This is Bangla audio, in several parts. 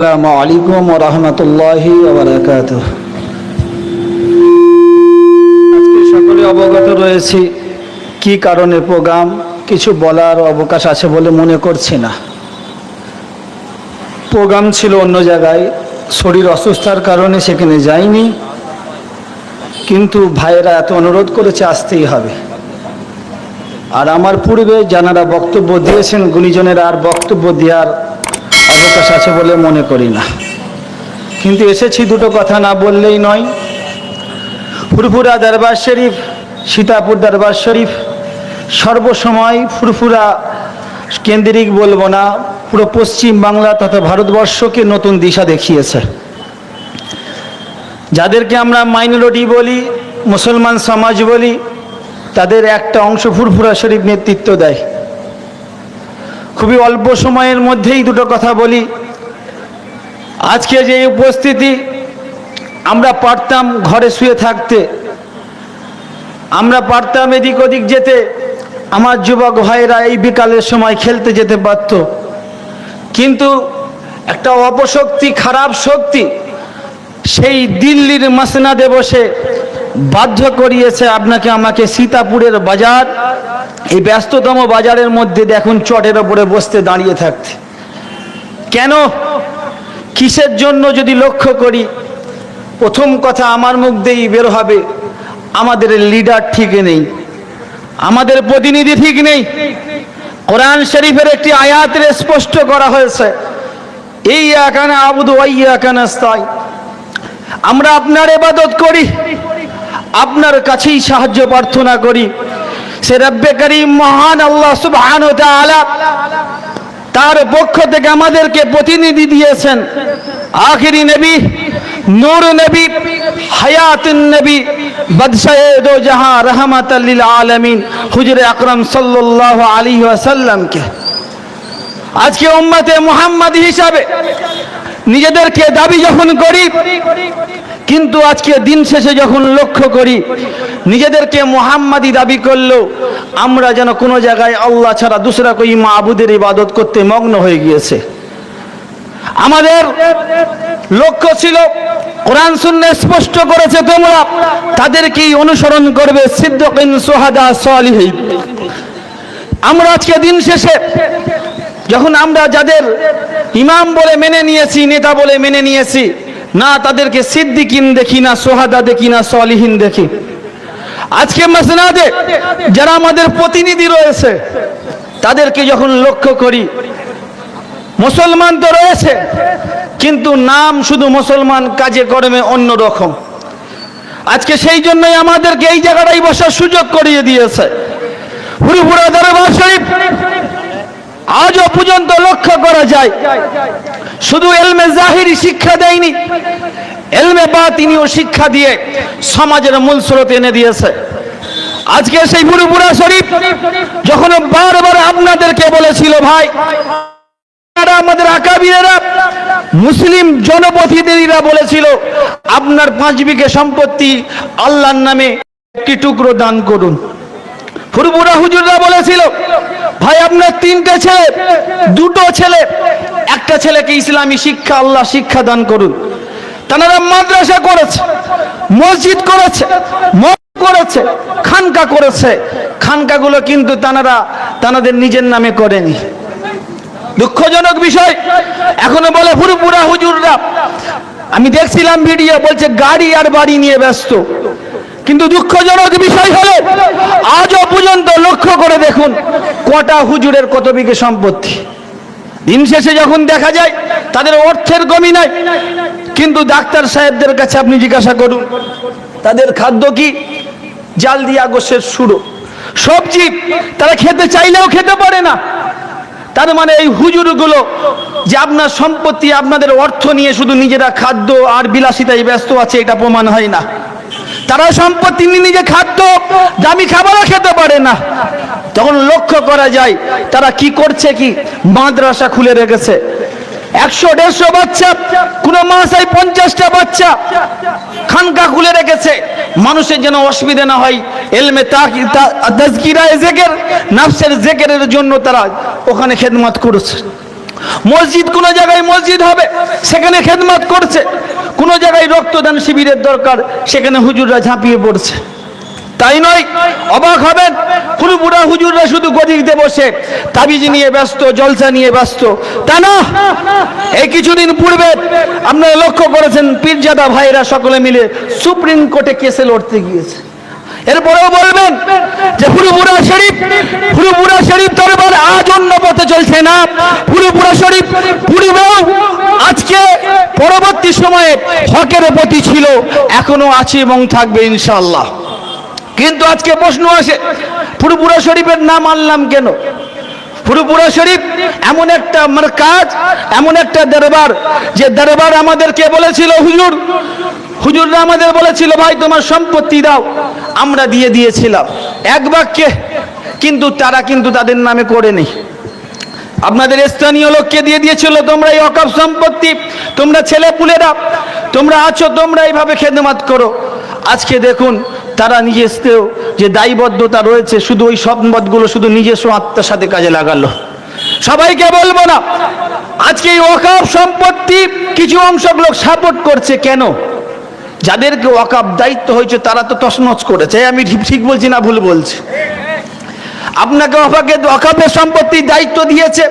আসসালামু আলাইকুম ওয়া রাহমাতুল্লাহি ওয়া বারাকাতুহু। আজকে সকলে অবগত রয়েছি কি কারণে প্রোগ্রাম কিছু বলার অবকাশ আছে বলে মনে করছি না। প্রোগ্রাম ছিল অন্য জায়গায়, শরীর অসুস্থতার কারণে সেখানে যাইনি, কিন্তু ভাইয়েরা এত অনুরোধ করেছে আসতেই হবে। আর আমার পূর্বে যারা বক্তব্য দিয়েছেন গুণীজনেরা আর বক্তব্য দেওয়ার অবকাশ আছে বলে মনে করি না, কিন্তু এসেছি দুটো কথা না বললেই নয়। ফুরফুরা দরবার শরীফ, সীতাপুর দরবার শরীফ সর্বসময় ফুরফুরা কেন্দ্রিক বলবো না, পুরো পশ্চিম বাংলা তথা ভারতবর্ষকে নতুন দিশা দেখিয়েছে। যাদেরকে আমরা মাইনরিটি বলি, মুসলমান সমাজ বলি, তাদের একটা অংশ ফুরফুরা শরীফ নেতৃত্ব দেয়। খুবই অল্প সময়ের মধ্যেই দুটো কথা বলি। আজকে যে উপস্থিতি, আমরা পারতাম ঘরে শুয়ে থাকতে, আমরা পারতাম এদিক ওদিক যেতে, আমার যুবক ভাইরা এই বিকালের সময় খেলতে যেতে পারত, কিন্তু একটা অপশক্তি, খারাপ শক্তি সেই দিল্লির মাসনাদে বসে বাধ্য করিয়েছে আপনাকে আমাকে সীতাপুরের বাজার, এই ব্যস্ততম বাজারের মধ্যে দেখুন চটের ওপরে বসতে দাঁড়িয়ে থাকতে। কেন, কিসের জন্য যদি লক্ষ্য করি, প্রথম কথা আমার মুখ দিয়েই বের হবে, আমাদের লিডার ঠিক নেই, আমাদের প্রতিনিধি ঠিক নেই। কোরআন শরীফের একটি আয়াতে স্পষ্ট করা হয়েছে, ইয়াকা না'বুদু ওয়া ইয়াকা নাস্তাঈন, আমরা আপনার ইবাদত করি, আপনার কাছেই সাহায্য প্রার্থনা করি। সে রব্বে করিম মহান আল্লাহ সুবহানাহু ওয়া তাআলা তার পক্ষ থেকে আমাদেরকে প্রতিনিধি দিয়েছেন আখিরি নবী, নূর নবী, হায়াতুন নবী, বাদশাহে দো জাহাঁ, রাহমাতাল লিল আলামিন হুজুরে আকরাম সাল্লাল্লাহু আলাইহি ওয়াসাল্লামকে। আজকে উম্মতে মুহাম্মাদী হিসাবে নিজেদেরকে দাবি যখন করি, কিন্তু আজকে দিন শেষে যখন লক্ষ্য করি নিজেদেরকে মুহাম্মাদী দাবি করলেও আমরা যেন কোনো জায়গায় আল্লাহ ছাড়া দুসরা কোই মাবুদের ইবাদত করতে মগ্ন হয়ে গিয়েছে। আমাদের লক্ষ্য ছিল, কোরআন সুন্নাহ স্পষ্ট করেছে, তোমরা তাদেরকেই অনুসরণ করবে, সিদ্দিকিন, শুহাদা, সালিহিন। আমরা আজকে দিন শেষে যখন আমরা যাদের ইমাম বলে মেনে নিয়েছি, নেতা বলে মেনে নিয়েছি, না তাদেরকে সিদ্দিকিন দেখি, না শুহাদা দেখি, না সালিহিন দেখি। আজকে মাসনাদে যারা আমাদের প্রতিনিধি রয়েছে তাদেরকে যখন লক্ষ্য করি, মুসলমান তো রয়েছে কিন্তু নাম শুধু মুসলমান, কাজে কর্মে অন্য রকম। আজকে সেই জন্যই আমাদেরকে এই জায়গাটাই বসার সুযোগ করিয়ে দিয়েছে। ফুরফুরা দরবার শরীফ আজও পর্যন্ত লক্ষ্য করা যায় শুধু ইলমে জাহিরি শিক্ষা দেয়নি, ইলমে বাতিনিও শিক্ষা দিয়ে সমাজের মূল স্রোত এনে দিয়েছে। আজকে সেই ফুরফুরা শরীফ যখন বারবার আপনাদেরকে বলেছিল, ভাই আমাদের আকাবিরেরা, মুসলিম জনপ্রতিনিধিরা বলেছিল, আপনার 5 বিঘে সম্পত্তি আল্লাহর নামে একটি টুকরো দান করুন। ফুরফুরা হুজুররা বলেছিল, ভাই আপনার 3টে ছেলে, 2টো ছেলে, একটা ছেলেকে ইসলামী শিক্ষা, আল্লাহ শিক্ষা দান করুন। তারা মাদ্রাসা করেছে, মসজিদ করেছে, মসজিদ করেছে, খানকা করেছে। খানকাগুলো কিন্তু তাদের নিজের নামে করেনি। দুঃখজনক বিষয়, এখনো বলে ফুরফুরা হুজুররা, আমি দেখছিলাম ভিডিও, বলছে গাড়ি আর বাড়ি নিয়ে ব্যস্ত। কিন্তু দুঃখজনক বিষয় হলো আজও পর্যন্ত লক্ষ্য করে দেখুন কটা হুজুরের কত বিঘে সম্পত্তি। দিন শেষে যখন দেখা যায় তাদের অর্থের কমি নাই, কিন্তু ডাক্তার সাহেবদের কাছে আপনি জিজ্ঞাসা করুন তাদের খাদ্য কি, জাল দিয়া গোশের সুরো, সবজি তারা খেতে চাইলেও খেতে পারে না। তার মানে এই হুজুরগুলো যে আপনার সম্পত্তি, আপনাদের অর্থ নিয়ে শুধু নিজেরা খাদ্য আর বিলাসিতায় ব্যস্ত আছে, এটা প্রমাণ হয় না। তারা সম্পত্তি নিয়ে নিজে খাদ্য, দামি খাবারও খেতে পারে না। তখন লক্ষ্য করা যায় তারা কি করছে, কি মাদ্রাসা খুলে রেখেছে, 100-150 বাচ্চা, কোন মাসায় 50টা বাচ্চা খানকা খুলে রেখেছে, মানুষের যেন অসুবিধা না হয়, ইলমে তাজকিরা জিকির, নফসের জিকিরের জন্য তারা ওখানে খেদমত করেছে। মসজিদ, কোন জায়গায় মসজিদ হবে সেখানে খেদমত করছে, কোন জায়গায় রক্তদান শিবিরের দরকার সেখানে হুজুররা ঝাঁপিয়ে পড়ছে। তাই নয়, অবাক হবেন, ফুরফুরা হুজুররা শুধু গদিতে বসে তাবিজ নিয়ে ব্যস্ত, জলসা নিয়ে ব্যস্ত, তা না। এই কিছুদিন পূর্বে আপনারা লক্ষ্য করেছেন পীরজাদা ভাইরা সকলে মিলে সুপ্রিম কোর্টে কেসে লড়তে গিয়েছে। এরপরেও বলবেন যে ফুরফুরা শরীফ দরবার আজ অন্য পথে চলছে না, ফুরফুরা শরীফ পূর্বেও আজকে পরবর্তী সময়ে হকের প্রতি ছিল, এখনো আছে এবং থাকবে ইনশাআল্লাহ। কিন্তু আজকে প্রশ্ন আসে, ফুরফুরা শরীফের নাম আনলাম কেন? ফুরফুরা শরীফ এমন একটা কাজ, এমন একটা দরবার, যে দরবার আমাদেরকে বলেছিল হুজুররা আমাদের বলেছিল ভাই তোমার সম্পত্তি দাও, আমরা দিয়ে দিয়েছিলাম এক বাক্যে, কিন্তু তারা কিন্তু তাদের নামে করেনি। আপনাদের স্থানীয় লোককে দিয়ে দিয়েছিল, তোমরা এই ওয়াকফ সম্পত্তি, তোমরা ছেলে পুলেরা তোমরা আছো, তোমরা এইভাবে খেদমত করো। আজকে দেখুন তারা নিজস্ব যে দায়বদ্ধতা রয়েছে, শুধু ওই সম্পদগুলো শুধু নিজস্ব আত্মার সাথে কাজে লাগালো। সবাইকে বলবো না, আজকে এই ওয়াকফ সম্পত্তি কিছু অংশ লোক সাপোর্ট করছে কেন? যাদেরকে ওয়াকফ দায়িত্ব হয়েছে তারা তো তছনছ করেছে। আমি ঠিক বলছি না ভুল বলছি? আপনাকে ওয়াকফের সম্পত্তির দায়িত্ব দিয়েছে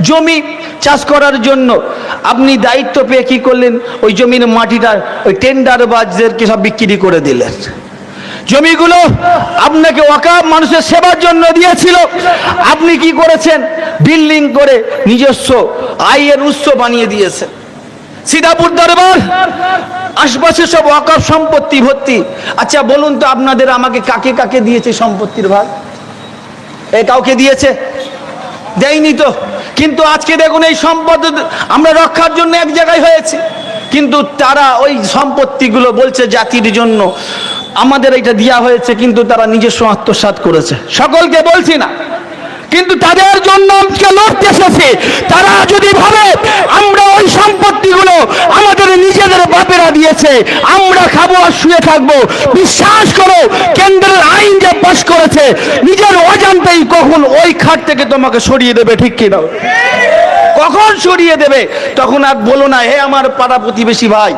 জমি চাষ করার জন্য, আপনি দায়িত্ব পেয়ে কি করলেন? ওই জমির মাটিটা ওই টেন্ডারবাজদেরকে সব বিক্রি করে দিলেন। জমিগুলো আপনাকে ওয়াকফ মানুষের সেবার জন্য দিয়েছিল, আপনি কি করেছেন? বিল্ডিং করে নিজস্ব আয়ের উৎস বানিয়ে দিয়েছেন। সিদাপুর দরবার আশপাশে সব ওয়াকফ সম্পত্তি ভর্তি। আচ্ছা বলুন তো আপনাদের আমাকে কাকে কাকে দিয়েছে সম্পত্তির ভাগ? কাউকে দিয়েছে? দেয়নি তো। কিন্তু আজকে দেখুন এই সম্পদ আমরা রক্ষার জন্য এক জায়গায় হয়েছে, কিন্তু তারা ওই সম্পত্তিগুলো বলছে জাতির জন্য আমাদের এটা দেওয়া হয়েছে, কিন্তু তারা নিজস্ব আত্মসাৎ করেছে। সকলকে বলছি না, কিন্তু তাদের জন্য আজকে লড়তে এসেছে। তারা যদি ভাবে আমরা ওই সম্পত্তিগুলো আমাদের নিজেদের বাপেরা দিয়েছে, আমরা খাবো আর শুয়ে থাকবো, বিশ্বাস করো কেন্দ্রের আইন যে পাশ করেছে নিজের অজান্তেই কখন ওই খাট থেকে তোমাকে সরিয়ে দেবে, ঠিক কিনা? কখন সরিয়ে দেবে তখন আর বলো না হে আমার পাড়া প্রতিবেশী ভাই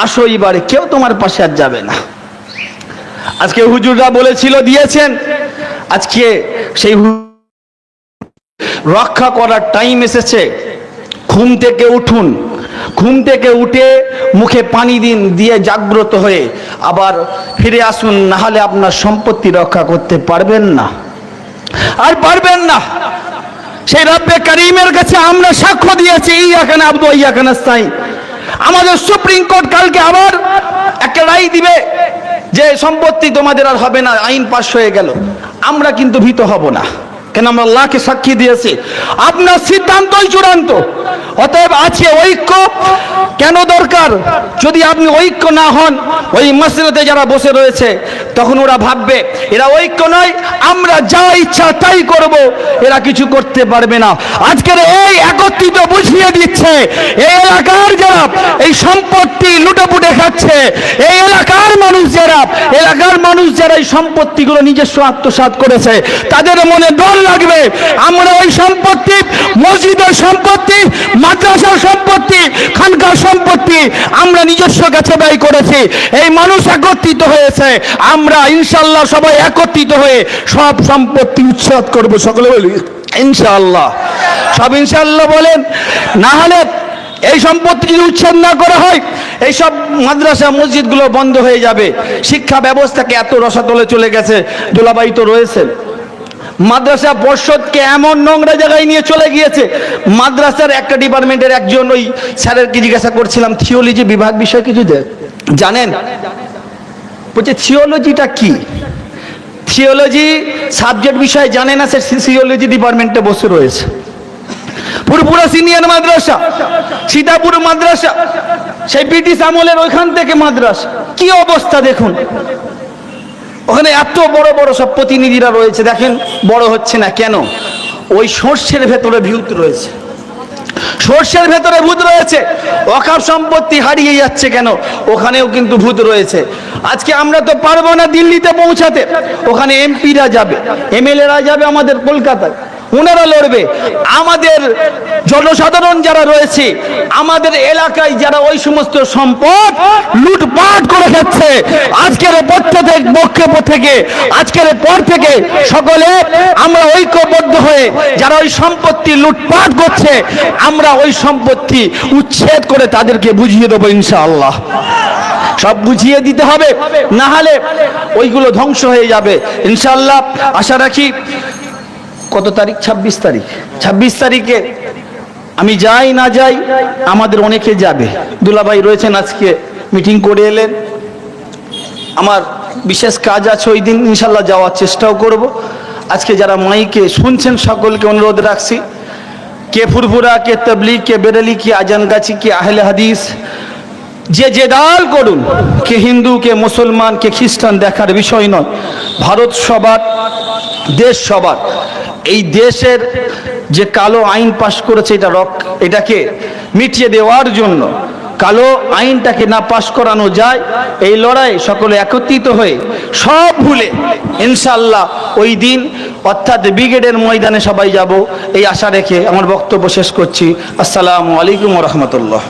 আসো এবারে, কেউ তোমার পাশে আর যাবে না। আজকে হুজুররা বলেছিল দিয়েছেন, আজকে সেই রক্ষা করার টাইম এসেছে। ঘুম থেকে উঠুন, ঘুম থেকে উঠে মুখে পানি দিন, দিয়ে জাগ্রত হয়ে আবার ফিরে আসুন, না হলে আপনার সম্পত্তি রক্ষা করতে পারবেন না, আর পারবেন না। সেই রব্বে কারীমের কাছে আমরা সাক্ষ্য দিয়েছি ইয়াকা না'বুদু ওয়া ইয়াকা নাস্তাঈন। আমাদের সুপ্রিম কোর্ট কালকে আবার একটা রায় দিবে যে সম্পত্তি তোমাদের আর হবে না, আইন পাশ হয়ে গেল। আমরা কিন্তু ভীত হব না, কেন আমরা আল্লাহকে সাক্ষী দিয়েছি আপনার সিদ্ধান্তই চূড়ান্ত। অতএব আছে ঐক্য কেন দরকার? যদি আপনি ঐক্য না হন, ওই মসজিদে যারা বসে রয়েছে তখন ওরা ভাববে এরা ঐক্য নয়, আমরা যা ইচ্ছা তাই করব, এরা কিছু করতে পারবে না। আজকের এই একত্রিত বুঝিয়ে দিচ্ছে এই এলাকার যারা এই সম্পত্তি লুটেপুটে খাচ্ছে, এই এলাকার মানুষ যারা এই সম্পত্তিগুলো নিজস্ব আত্মসাৎ করেছে, তাদের মনে ডর লাগবে আমরা ওই সম্পত্তি, মসজিদের সম্পত্তি, মাদ্রাসার সম্পত্তি, খানকার সম্পত্তি আমরা নিজস্ব কাছে ব্যয় করেছি। এই মানুষ একত্রিত হয়েছে, আমরা ইনশাআল্লাহ সবাই একত্রিত হয়ে সব সম্পত্তি উচ্ছেদ করব। সকলে বলি ইনশাআল্লাহ, সব ইনশাআল্লাহ বলেন। না হলে এই সম্পত্তি যদি উচ্ছেদ না করা হয়, এইসব মাদ্রাসা মসজিদগুলো বন্ধ হয়ে যাবে। শিক্ষা ব্যবস্থাকে এত রসাতলে চলে গেছে, দুলাভাই তো রয়েছেন, মাদ্রাসা পর্ষদকে এমন নোংরা জায়গায় নিয়ে চলে গিয়েছে। মাদ্রাসার একটা ডিপার্টমেন্টের একজন ওই স্যারেরকে জিজ্ঞাসা করছিলাম থিওলজি বিভাগ বিষয়ে কিছু জানেন? বলছে থিওলজিটা কি? থিওলজি সাবজেক্ট বিষয়ে জানে না, সে থিওলজি ডিপার্টমেন্টে বসে রয়েছে। ফুরফুরা সিনিয়র মাদ্রাসা, সীতাপুর মাদ্রাসা, সেই ব্রিটিশ আমলের ওইখান থেকে মাদ্রাসা, কি অবস্থা দেখুন। ওখানে এত বড় বড় সব প্রতিনিধিরা রয়েছে, দেখেন বড় হচ্ছে না কেন? ওই সর্ষের ভেতরে ভূত রয়েছে, সর্ষের ভেতরে ভূত রয়েছে। ওয়াকফ সম্পত্তি হারিয়ে যাচ্ছে কেন? ওখানেও কিন্তু ভূত রয়েছে। আজকে আমরা তো পারবো না দিল্লিতে পৌঁছাতে, ওখানে এমপিরা যাবে, এমএলএরা যাবে আমাদের কলকাতায়, ওনারা লড়বে। আমাদের জনসাধারণ যারা রয়েছে, আমাদের এলাকায় যারা ওই সমস্ত সম্পদ লুটপাট করে খাচ্ছে, আজকের পক্ষ থেকে আজকের পর থেকে সকলে আমরা ঐক্যবদ্ধ হয়ে যারা ওই সম্পত্তি লুটপাট করছে, আমরা ওই সম্পত্তি উচ্ছেদ করে তাদেরকে বুঝিয়ে দেবো ইনশাআল্লাহ। সব বুঝিয়ে দিতে হবে, না হলে ওইগুলো ধ্বংস হয়ে যাবে ইনশাআল্লাহ। আশা রাখি কত তারিখ? 26 তারিখ। 26 তারিখে আমি যাই না যাই, আমাদের অনেকে যাবে। দুলাভাই রয়েছেন, আজকে মিটিং করে এলেন। আমার বিশেষ কাজ আছে ওই দিন, ইনশাল্লাহ যাওয়ার চেষ্টাও করব। আজকে যারা মাইকে শুনছেন সকলকে অনুরোধ রাখছি, কে ফুরফুরা, কে তবলিগ, কে বেরেলি, কে আজানগাছি, কে আহলে হাদিস, যে দল করুন, কে হিন্দু, কে মুসলমান, কে খ্রিস্টান, দেখার বিষয় নয়। ভারত সবার, দেশ সবার। এই দেশের যে কালো আইন পাশ করেছে, এটাকে মিটিয়ে দেওয়ার জন্য, কালো আইনটাকে না পাশ করানো যায়, এই লড়াই সকলে একত্রিত হয়ে সব ভুলে ইনশাআল্লাহ ওই দিন অর্থাৎ ব্রিগেডের ময়দানে সবাই যাব, এই আশা রেখে আমার বক্তব্য শেষ করছি। আসসালামু আলাইকুম ওয়া রাহমাতুল্লাহ।